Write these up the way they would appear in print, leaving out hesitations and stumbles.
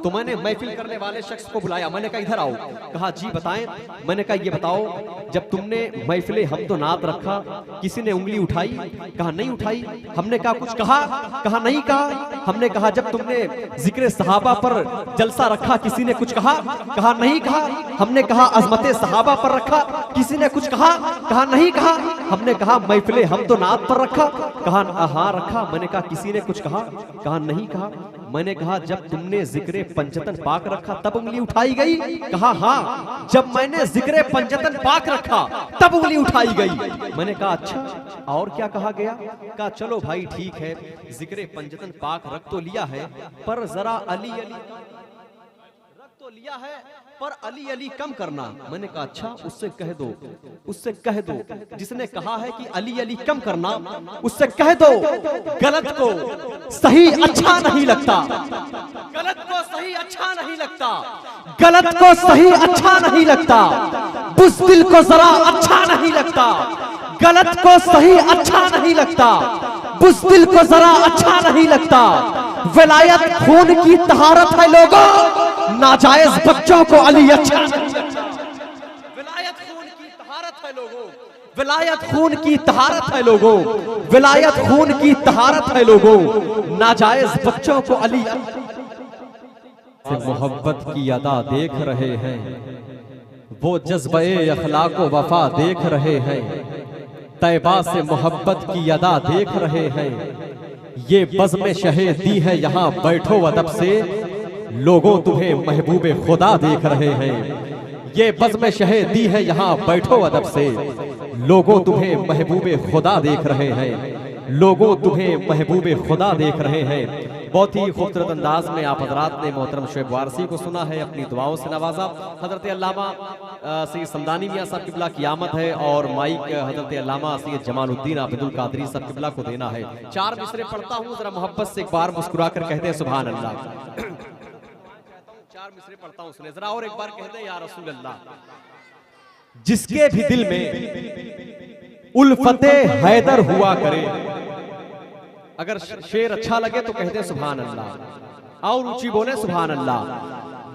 तो मैंने महफिल करने वाले शख्स को बुलाया, मैंने कहा इधर आओ। कहा जी बताएं। मैंने कहा ये बताओ, जब तुमने महफिले हम तो नात रखा, किसी ने उंगली उठाई? कहा नहीं उठाई। हमने कहा कुछ कहा? कहा नहीं कहा। हमने कहा जब तुमने जिक्र सहाबा पर जलसा रखा, किसी ने कुछ कहा? कहा नहीं कहा। हमने कहा अजमत सहाबा पर रखा, किसी ने कुछ कहा? कहा नहीं कहा। हमने कहा महफिले हम तो नात पर रखा, कहा हाँ रखा। मैंने कहा किसी ने कुछ कहा? कहा नहीं कहा। मैंने कहा जब तुमने जिक्र पंचतन पाक रखा तब उंगली उठाई गई? कहा हाँ, जब मैंने जिक्र पंचतन पाक रखा तब उंगली उठाई गई। मैंने कहा अच्छा और क्या कहा गया? कहा चलो भाई ठीक है, जिक्र पंचतन पाक रख तो लिया है, पर जरा अली अली रख तो लिया है, पर अली अली कम करना। मैंने कहा अच्छा, उससे कह दो, उससे कह दो, जिसने कहा है कि अली अली कम करना, उससे कह दो गलत को सही अच्छा नहीं लगता, गलत को सही अच्छा नहीं लगता, गलत को सही अच्छा नहीं लगता, बुज़दिल को जरा अच्छा नहीं लगता, गलत को सही अच्छा नहीं लगता, बुज़दिल को जरा अच्छा नहीं लगता। विलायत खून की तहारत है लोगों, नाजायज बच्चों को अली अच्छा नहीं लगता। विलायत खून की तहारत है लोगों, विलायत खून की तहारत है लोगों, विलायत खून की तहारत है लोगों, नाजायज बच्चों को अली से मोहब्बत की अदा देख रहे हैं, वो जज्बे अखलाक व वफा देख रहे हैं, तैबा से मोहब्बत की अदा देख रहे हैं, ये बज़्म शहे दी है यहाँ बैठो अदब से, लोगों तुम्हें महबूबे खुदा देख रहे हैं, ये बज़्म शहे दी है यहाँ बैठो अदब से, लोगों तुम्हें महबूबे खुदा देख रहे हैं, लोगों तुम्हें महबूबे खुदा देख रहे हैं। बहुत ही खूबसूरत अंदाज में आप हजरात ने मोहतरम शुएब वारसी को सुना है, अपनी दुआओं से नवाजा। हजरत अल्लामा सैयद समदानी मियां साहब किबला की आमद है और माइक हजरत अल्लामा सैयद जमालुद्दीन आबिदुल कादरी साहब किबला को देना है। 4 मिसरे पढ़ता हूँ, जरा मोहब्बत से एक बार मुस्कुरा कर कहते हैं सुभान अल्लाह। 4 मिसरे पढ़ता हूँ, सुने जरा और एक बार कहते हैं या रसूल अल्लाह। जिसके भी दिल में उल्फते हैदर हुआ करे, अगर शेर अच्छा लगे तो कहते हैं सुभान अल्लाह, और ऊंची बोले सुभान अल्लाह।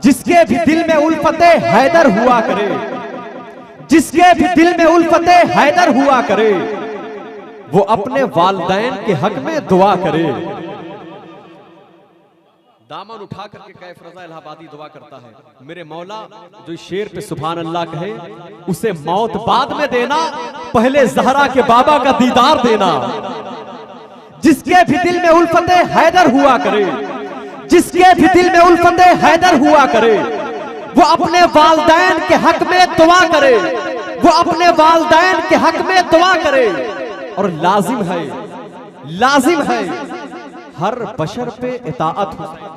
जिसके भी दिल में उल्फते हैदर हुआ करे, जिसके भी दिल में उल्फते हैदर हुआ करे, वो अपने वालिदैन के हक में दुआ करे। दामन उठा करके कैफ रजा इलाहाबादी दुआ करता है, मेरे मौला जो शेर पे सुभान अल्लाह कहे उसे मौत बाद में देना, पहले ज़हरा के बाबा का दीदार देना। जिसके भी दिल में उल्फते हैदर हुआ करे, जिसके भी दिल में उल्फते हैदर हुआ करे, वो अपने वालिदैन के हक में दुआ करे, वो अपने वालिदैन के हक में दुआ करे। और लाजिम है, लाजिम है हर बशर पे इताअत हुसैन,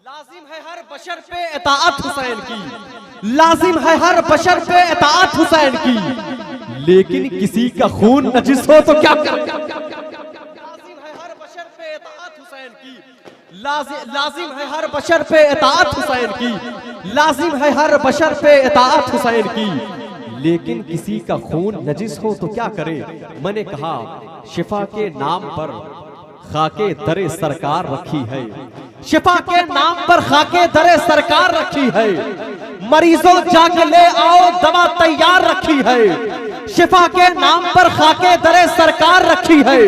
लाजिम है हर बशर पे इताअत हुसैन की, लाजिम है हर बशर पे इताअत हुसैन की, लेकिन किसी का खून नजिस हो तो क्या कर? लाजिम है हर बशर पे इताअत हुसैन की, लाजिम है हर बशर पे इताअत हुसैन की, लाजिम है हर बशर पे इताअत हुसैन की, लेकिन किसी का खून नजिस हो तो क्या करे? मैंने कहा शिफा के नाम पर खाके दरे सरकार रखी है, शिफा के नाम पर खाके दरे सरकार रखी है, मरीजों जाके ले आओ दवा तैयार रखी है, शिफा के नाम पर खाके दरे सरकार रखी है,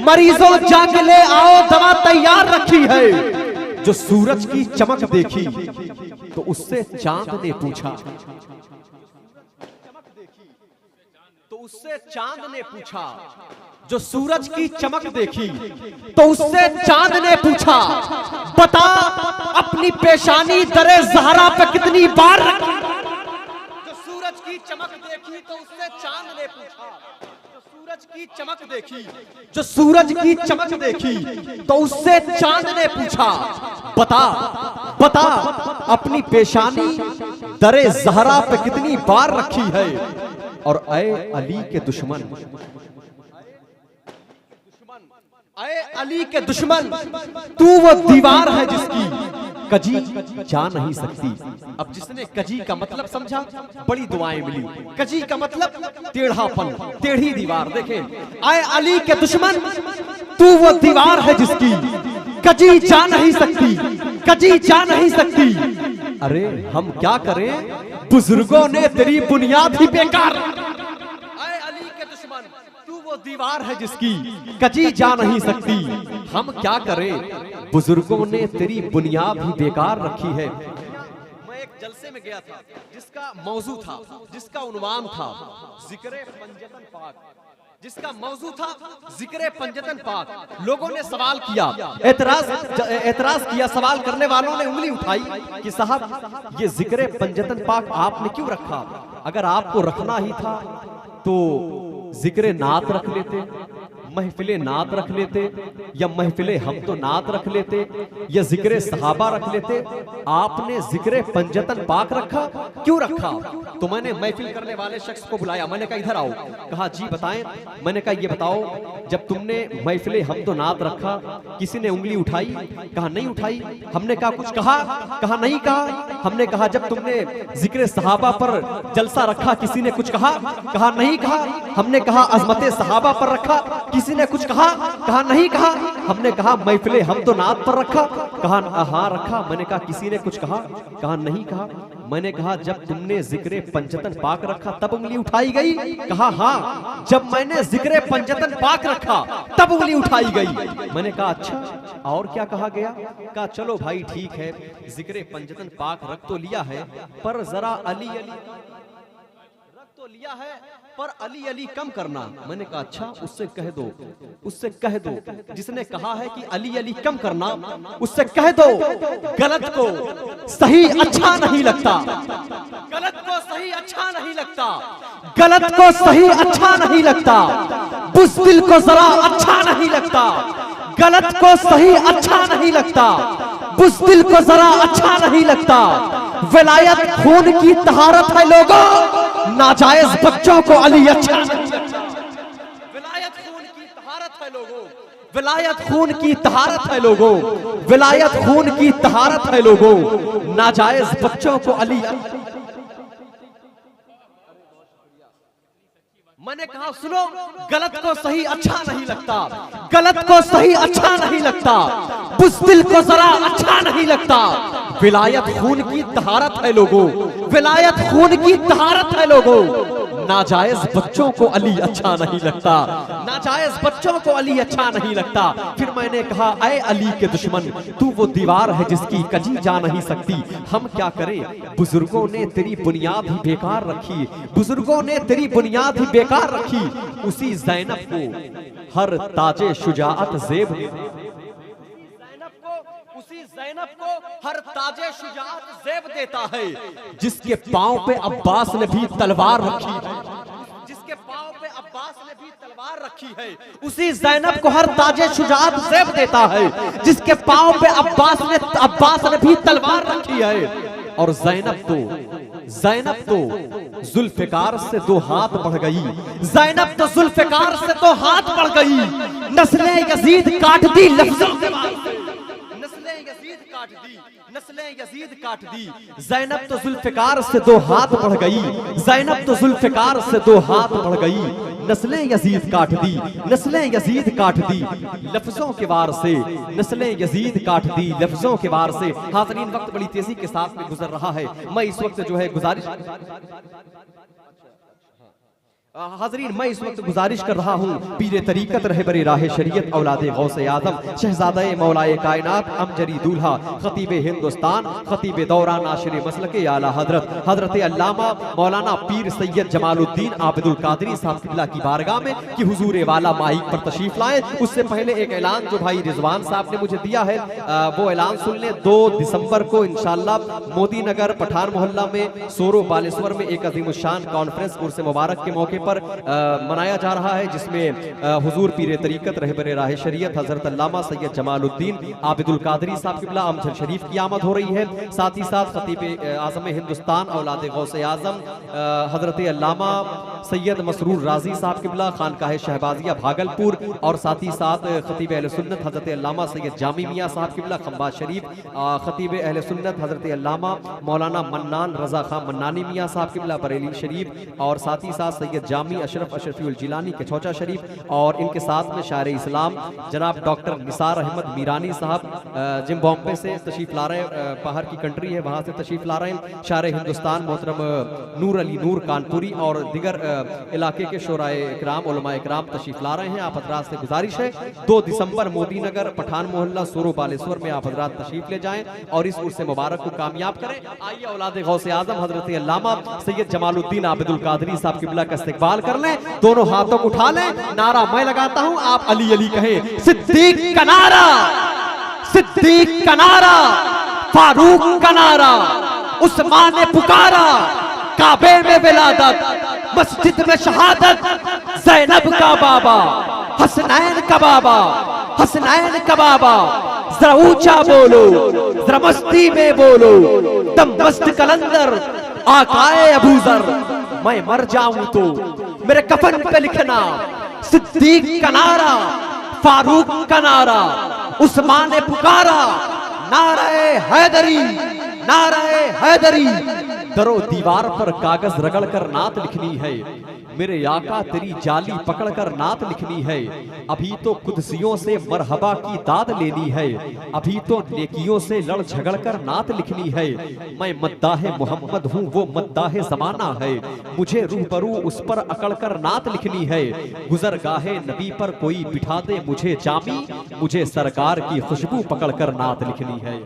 मरीजों जाके ले आओ दवा तैयार रखी है। जो सूरज की चमक देखी तो उससे चांद ने पूछा, तो उससे चांद ने पूछा, जो सूरज की चमक देखी तो उससे चांद ने पूछा, बता अपनी पेशानी दरे ज़हरा पे कितनी बार रखी? जो सूरज की चमक देखी तो उससे चांद ने पूछा, जो सूरज की चमक देखी, जो सूरज की चमक देखी तो उससे चांद ने पूछा, बता बता अपनी पेशानी दरे ज़हरा पे कितनी बार रखी है? और ऐ अली के दुश्मन, ऐ अली के दुश्मन, तू वो दीवार है जिसकी कजी जा नहीं सकती। अब जिसने कजी का मतलब समझा बड़ी दुआएं मिली। कजी का मतलब टेढ़ापन, टेढ़ी दीवार। देखें, ऐ अली के दुश्मन, तू वो दीवार है जिसकी कजी जा नहीं सकती। कजी जा नहीं सकती। अरे हम क्या करें, बुजुर्गों ने तेरी बुनियाद ही बेकार। ऐ अली के दुश्मन, तू वो दीवार है जिसकी कजी जा नहीं सकती। हम क्या करें, बुजुर्गों ने तेरी बुनियाद ही बेकार रखी है। मैं एक जलसे में गया था जिसका मौजू था, जिसका उन्वान था जिक्रे पंजतन पाक, जिसका मौजू था जिक्रे पंजतन पाक। लोगों ने सवाल किया, एतराज किया, सवाल करने वालों ने उंगली उठाई कि साहब ये जिक्रे पंजतन पाक आपने क्यों रखा? अगर आपको रखना ही था तो जिक्रे नात रख लेते, महफिले नात रख लेते, या महफिले हम तो नात रख लेते, या जिक्रे सहाबा रख लेते। आपने जिक्रे पंजतन पाक रखा, क्यों रखा? तो मैंने महफिल करने वाले शख्स को बुलाया, मैंने कहा इधर आओ। कहा जी बताएं। मैंने कहा ये बताओ, जब तुमने महफिले हम तो नात रखा, किसी ने उंगली उठाई? कहा नहीं उठाई। हमने कहा कुछ कहा? कहा नहीं कहा। हमने कहा जब तुमने जिक्रे सहाबा पर जलसा रखा, किसी ने कुछ कहा? कहा नहीं कहा। हमने कहा अजमते सहाबा पर रखा, किसी ने कुछ कहा? कहा नहीं कहा। हमने कहा महफिले हम तो नात पर रखा, कहा हाँ रखा। मैंने कहा किसी ने कुछ कहा? कहा नहीं कहा। मैंने कहा जब तुमने जिक्रे पंजतन पाक रखा तब उंगली उठाई गई? कहा हाँ, जब मैंने जिक्रे पंजतन पाक रखा तब उंगली उठाई गई। मैंने कहा अच्छा और क्या कहा गया? कहा चलो भाई ठीक है, जिक्रे पंजतन पाक रख तो लिया है, पर जरा अली अली रख तो लिया है, पर अली अली कम करना। मैंने कहा अच्छा, उससे कह दो, उससे कह दो, जिसने कहा है कि अली अली कम करना, उससे कह दो गलत को सही अच्छा नहीं लगता, गलत को सही अच्छा नहीं लगता, गलत को सही अच्छा नहीं लगता, बुज़दिल को जरा अच्छा नहीं लगता, गलत को सही अच्छा नहीं लगता, बुज़दिल को जरा अच्छा नहीं लगता। विलायत खून की तहारत है लोगों, नाजायज बच्चों को अली अच्छा नहीं लगता। विलायत खून की तहारत है लोगों, विलायत खून की तहारत है लोगों, विलायत खून की तहारत है लोगों, नाजायज बच्चों को अली। मैंने कहा सुनो, गलत को सही अच्छा नहीं लगता, गलत को सही अच्छा नहीं लगता, बुज़दिल को जरा अच्छा नहीं लगता। विलायत खून की तहारत है लोगों, विलायत खून की तहारत है लोगों, नाजायज बच्चों को अली अच्छा नहीं लगता, नाजायज बच्चों को अली अच्छा नहीं लगता। फिर मैंने कहा ऐ अली के दुश्मन, तू वो दीवार है जिसकी कजी जा नहीं सकती। हम क्या करें, बुजुर्गों ने तेरी बुनियाद ही बेकार रखी, बुजुर्गों ने तेरी बुनियाद ही बेकार रखी। उसी ज़ैनब को हर ताजे शुजाअत ज़ेब, उसी ज़ैनब को हर ताजे शुजाअत ज़ेब देता है, जिसके पांव पे अब्बास ने भी तलवार रखी है, जिसके पांव पे अब्बास ने भी तलवार रखी है। उसी ज़ैनब को हर ताजे शुजाअत ज़ेब देता है, जिसके पांव पे अब्बास ने भी तलवार रखी है। और ज़ैनब तो जुल्फ़िकार से दो हाथ बढ़ गई, ज़ैनब तो जुल्फ़िकार से दो हाथ बढ़ गई। नस्लें यज़ीद काट दी लफ्ज़ों के वार से, नस्लें यज़ीद काट दी, नस्लें यज़ीद काट दी। ज़ैनब तो जुल्फ़िकार से दो हाथ बढ़ गई, ज़ैनब तो जुल्फ़िकार से दो हाथ बढ़ गई। नस्लें यज़ीद काट दी, नस्लें यज़ीद काट दी लफ्ज़ों के वार से, नस्लें यज़ीद काट दी लफ्ज़ों के वार से। हाज़रीन, वक्त बड़ी तेजी के साथ में गुजर रहा है। मैं इस वक्त जो है हाज़रीन, मैं इस वक्त गुजारिश कर रहा हूँ पीरे तरीक़त रहबरे राह शरीयत औलादे गौसे आज़म शहज़ादे मौलाए कायनात अमजरी दूल्हा ख़तीबे हिंदुस्तान ख़तीबे दौरान आशिरे मसलके आला हज़रत हज़रत अल्लामा मौलाना पीर सैयद जमालुद्दीन आबिदुल कादरी साहब क़िबला की बारगाह में कि हुजूर वाला माइक पर तशरीफ़ लाएँ। उससे पहले एक ऐलान जो भाई रिजवान साहब ने मुझे दिया है, वो ऐलान सुन लें। 2 दिसंबर को इंशाअल्लाह मोदी नगर पठान मोहल्ला में सोरो बालेश्वर में एक अज़ीमुश्शान कॉन्फ्रेंस उर्स मुबारक के मौके पर मनाया जा रहा है, जिसमें हुजूर पीरे तरीक़त रहबरे राह शरीयत हज़रत अल्लामा सैयद जमालुद्दीन आबिदुल कादरी साहब क़िबला अमजद शरीफ की आमद हो रही है। साथ ही साथ ख़तीब आज़म हिंदुस्तान औलाद गौसे आज़म हज़रत अल्लामा सैयद मसरूर राजी साहब क़िबला खानकाह शहबाजिया भागलपुर, और साथ ही साथ ख़तीब अहले सुन्नत हज़रत अल्लामा सैयद जामी मियाँ साहब क़िबला खंबात शरीफ, ख़तीब अहले सुन्नत हज़रत अल्लामा मौलाना मन्नान रज़ा खां मन्नानी मियाँ साहब क़िबला बरेली शरीफ, और साथ ही साथ सैयद जामी अशरफ अशरफी जिलानी के छौचा शरीफ, और इनके साथ में शायर इस्लाम जनाब डॉक्टर निसार अहमद मीरानी साहब जिम बॉम्बे से तशरीफ ला रहे हैं, बाहर की कंट्री है वहाँ से तशरीफ ला रहे हैं। शायर हिंदुस्तान मोहतरम नूर अली नूर कानपुरी और दिगर इलाके के शोराए इकराम उलमा इकराम तशरीफ ला रहे हैं। आप हजरात से गुजारिश है 2 दिसंबर मोदी नगर पठान मोहल्ला सोरो बालेश्वर में आप हजरात तशरीफ ले जाएं और इस उर्स मुबारक को कामयाब करें। आइए औलाद गौसे आजम हजरत अल्लामा सैयद जमालुद्दीन आबिदुल कादरी साहब किबला का इस्तकबाल कर लें, दोनों हाथों को उठा लें, नारा मैं लगाता हूं, आप अली अली कहें। सिद्दीक का नारा, सिद्दीक का नारा, फारूक का नारा, उस्मान ने पुकारा, काबे में विलादत, मस्जिद में शहादत, ज़ैनब का बाबा, हसनैन का बाबा, हसनैन का बाबा, जरा ऊंचा बोलो, जरा मस्ती में बोलो, दम मस्त कलंदर, आकाए अबूजर, मैं मर जाऊं तो मेरे कफन पे लिखना सिद्दीक का नारा, फारूक का नारा, उस्मान ने पुकारा, नारे हैदरी, नारे हैदरी। दरो दीवार पर कागज रगड़ कर नात लिखनी है, मेरे आका तेरी जाली पकड़कर नात लिखनी है। अभी तो कुदसियों से मरहबा की दाद लेनी है, अभी तो नेकियों से लड़ झगड़ कर नात लिखनी है। मैं मद्दाहे मोहम्मद हूँ, वो मद्दाहे जमाना है, मुझे रूबरू उस पर अकड़ कर नात लिखनी है। गुजरगाहे नबी पर कोई बिठा दे मुझे जामी, मुझे सरकार की खुशबू पकड़ कर नात लिखनी है।